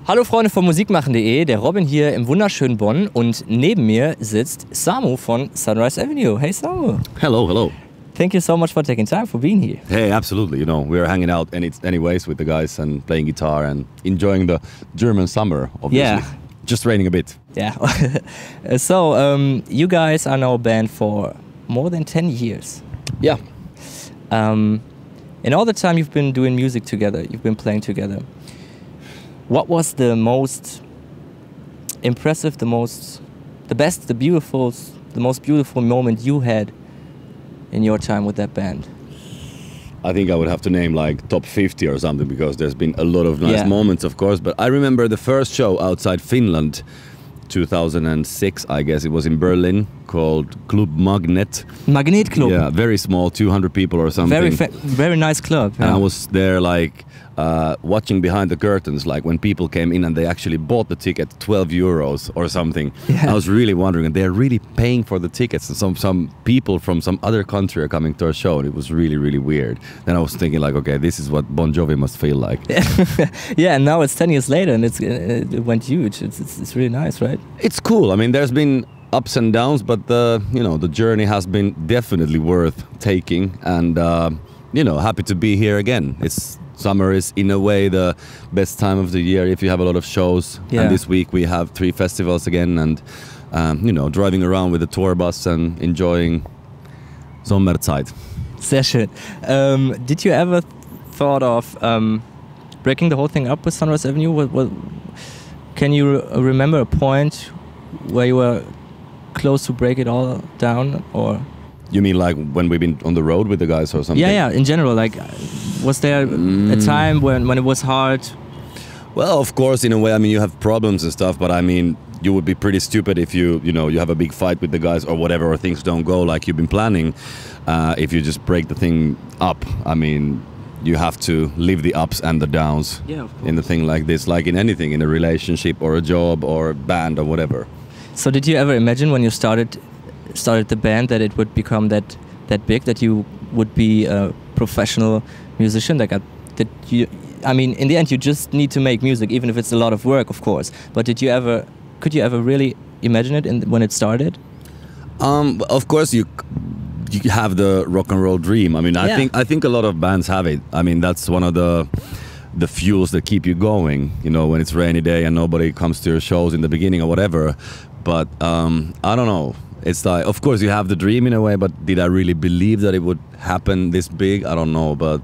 Hallo Freunde von musikmachen.de, der Robin hier im wunderschönen Bonn und neben mir sitzt Samu von Sunrise Avenue. Hey Samu. Hello, hello. Thank you so much for taking time for being here. Hey, absolutely. You know, we're hanging out anyways with the guys and playing guitar and enjoying the German summer, obviously. Yeah. Just raining a bit. Yeah. So, you guys are now a band for more than 10 years. Yeah. In all the time you've been doing music together, you've been playing together, what was the most impressive, the most beautiful moment you had in your time with that band? I think I would have to name like top 50 or something, because there's been a lot of nice moments, of course. But I remember the first show outside Finland, 2006, I guess it was in Berlin, called Club Magnet. Magnet Club. Yeah, very small, 200 people or something. Very nice club. Yeah. And I was there like watching behind the curtains, like when people came in and they actually bought the ticket, 12 euros or something. Yeah. I was really wondering, and they're really paying for the tickets, and some people from some other country are coming to our show, and it was really, really weird. Then I was thinking like, okay, this is what Bon Jovi must feel like. Yeah, and now it's 10 years later and it went huge. It's really nice, right? It's cool. I mean, there's been ups and downs, but the journey has been definitely worth taking, and happy to be here again. Summer is in a way the best time of the year if you have a lot of shows. Yeah. And this week we have 3 festivals again, and driving around with the tour bus and enjoying Sommerzeit. Sehr schön. Did you ever thought of breaking the whole thing up with Sunrise Avenue? Can you remember a point where you were close to break it all down, or? You mean like when we've been on the road with the guys or something? Yeah, in general. Like, was there a time when it was hard? Well, of course, in a way. I mean, you have problems and stuff, but I mean, you would be pretty stupid if you have a big fight with the guys or whatever, or things don't go like you've been planning. If you just break the thing up, I mean, you have to live the ups and the downs in a thing like this, like in anything, in a relationship or a job or a band or whatever. So did you ever imagine when you started the band that it would become that big, that you would be a professional musician? I mean, in the end, you just need to make music, even if it's a lot of work, of course. But could you ever really imagine it when it started? Of course, you have the rock and roll dream. I mean, I think a lot of bands have it. I mean, that's one of the fuels that keep you going. When it's rainy day and nobody comes to your shows in the beginning or whatever. But I don't know. It's like, of course, you have the dream in a way, but did I really believe that it would happen this big? I don't know, but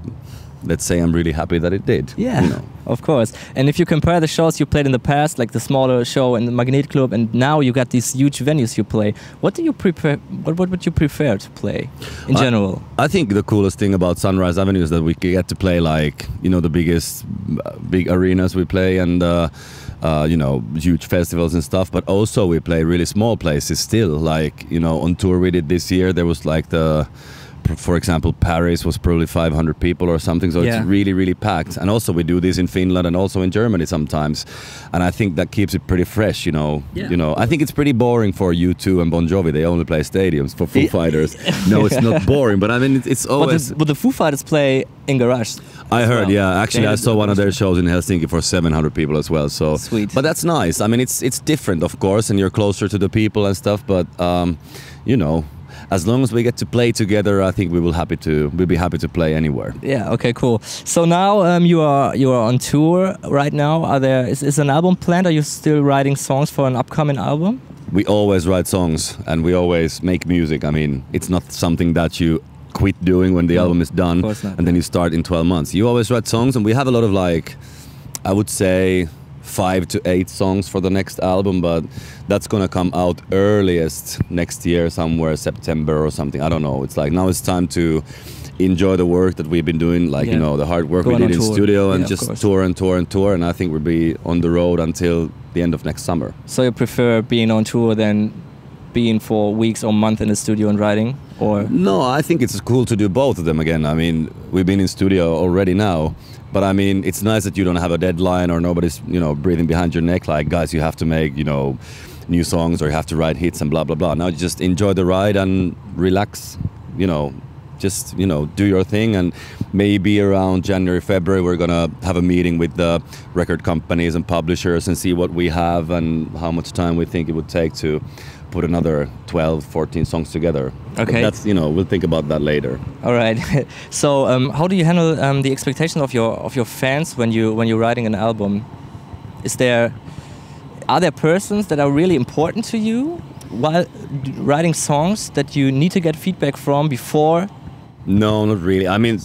let's say I'm really happy that it did. Yeah, of course. And if you compare the shows you played in the past, like the smaller show in the Magnet Club, and now you got these huge venues you play, what would you prefer to play in general? I think the coolest thing about Sunrise Avenue is that we get to play like, the big arenas we play, and huge festivals and stuff, but also we play really small places still. Like, on tour we did this year, there was like for example, Paris was probably 500 people or something, so it's really, really packed. And also we do this in Finland and also in Germany sometimes, and I think that keeps it pretty fresh. I think it's pretty boring for U2 and Bon Jovi. They only play stadiums. For Foo Fighters, no, it's not boring, but I mean, it's always. But the Foo Fighters play in garage. I heard, Actually, I saw one of their shows in Helsinki for 700 people as well. So sweet. But that's nice. I mean, it's different, of course, and you're closer to the people and stuff. But as long as we get to play together, I think we'll be happy to play anywhere. Yeah. Okay. Cool. So now you are on tour right now. Is an album planned? Are you still writing songs for an upcoming album? We always write songs and we always make music. I mean, it's not something that you quit doing when the album is done and then you start in 12 months. You always write songs, and we have a lot of, like, I would say 5 to 8 songs for the next album, but that's gonna come out earliest next year, somewhere September or something. I don't know. It's like now it's time to enjoy the work that we've been doing, like the hard work we did in studio, and just tour and tour and tour. And I think we'll be on the road until the end of next summer. So you prefer being on tour than being for weeks or months in the studio and writing, or? No, I think it's cool to do both of them again. I mean, we've been in studio already now, but I mean, it's nice that you don't have a deadline or nobody's, breathing behind your neck like, guys, you have to make, new songs or you have to write hits and blah, blah, blah. Now you just enjoy the ride and relax, just do your thing, and maybe around January, February we're gonna have a meeting with the record companies and publishers and see what we have and how much time we think it would take to put another 12, 14 songs together. Okay. But that's, we'll think about that later. All right. So how do you handle the expectations of your fans when you're writing an album? Are there persons that are really important to you while writing songs that you need to get feedback from before? No, not really. I mean,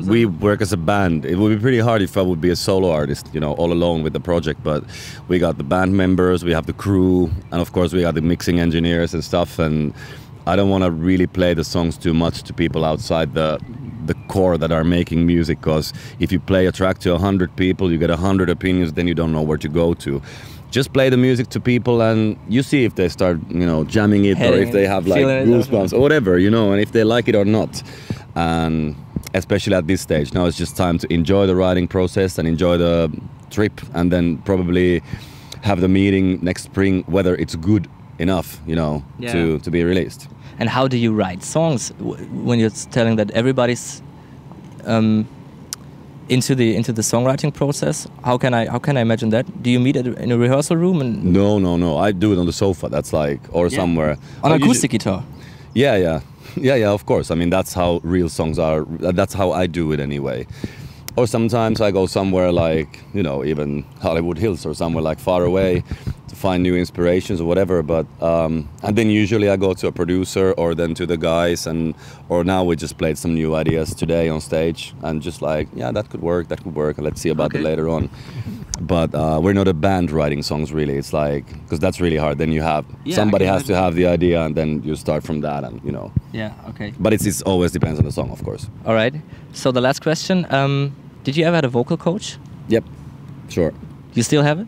we up? work as a band. It would be pretty hard if I would be a solo artist, all alone with the project. But we got the band members, we have the crew, and of course we got the mixing engineers and stuff. And I don't want to really play the songs too much to people outside the core that are making music, because if you play a track to 100 people, you get 100 opinions, then you don't know where to go to. Just play the music to people and you see if they start, jamming it, or if they have like goosebumps or whatever, and if they like it or not. And especially at this stage, now it's just time to enjoy the writing process and enjoy the trip, and then probably have the meeting next spring whether it's good enough, to be released. And how do you write songs when you're telling that everybody's into the songwriting process? How can I imagine that? Do you meet in a rehearsal room? And No. I do it on the sofa. That's like, or somewhere on acoustic guitar. Yeah. Of course. I mean, that's how real songs are. That's how I do it anyway. Or sometimes I go somewhere like, even Hollywood Hills or somewhere like far away to find new inspirations or whatever. But and then usually I go to a producer or then to the guys, or now we just played some new ideas today on stage and just like, yeah, that could work, and let's see about it later on. But we're not a band writing songs really. It's like, because that's really hard. Then you have somebody has to have the idea, and then you start from that, and Yeah. Okay. But it's always depends on the song, of course. All right. So the last question: did you ever have a vocal coach? Yep. Sure. You still have it?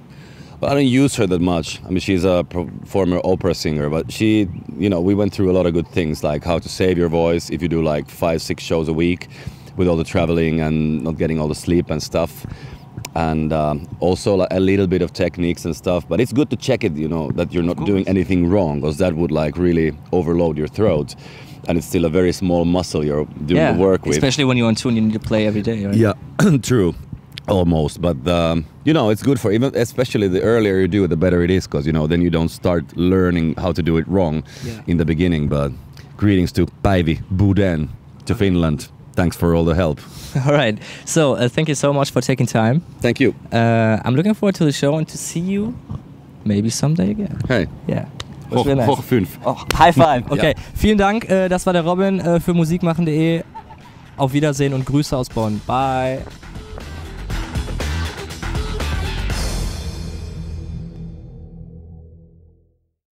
Well, I don't use her that much. I mean, she's a former opera singer, but she, we went through a lot of good things, like how to save your voice if you do like 5-6 shows a week with all the traveling and not getting all the sleep and stuff. And also like a little bit of techniques and stuff, but it's good to check it, that you're not doing anything wrong, because that would like really overload your throat, and it's still a very small muscle you're doing the work with. Especially when you're on tune, you need to play every day, right? Yeah, true, almost. But it's good for even, especially the earlier you do it, the better it is, because then you don't start learning how to do it wrong in the beginning. But greetings to Päivi Boden to Finland. Thanks for all the help. All right. So thank you so much for taking time. Thank you. I'm looking forward to the show and to see you maybe someday again. Hey. Yeah. Hoch 5. Oh, High five. Okay. Vielen Dank. Das war der Robin für musikmachen.de. Auf Wiedersehen und Grüße aus Bonn. Bye.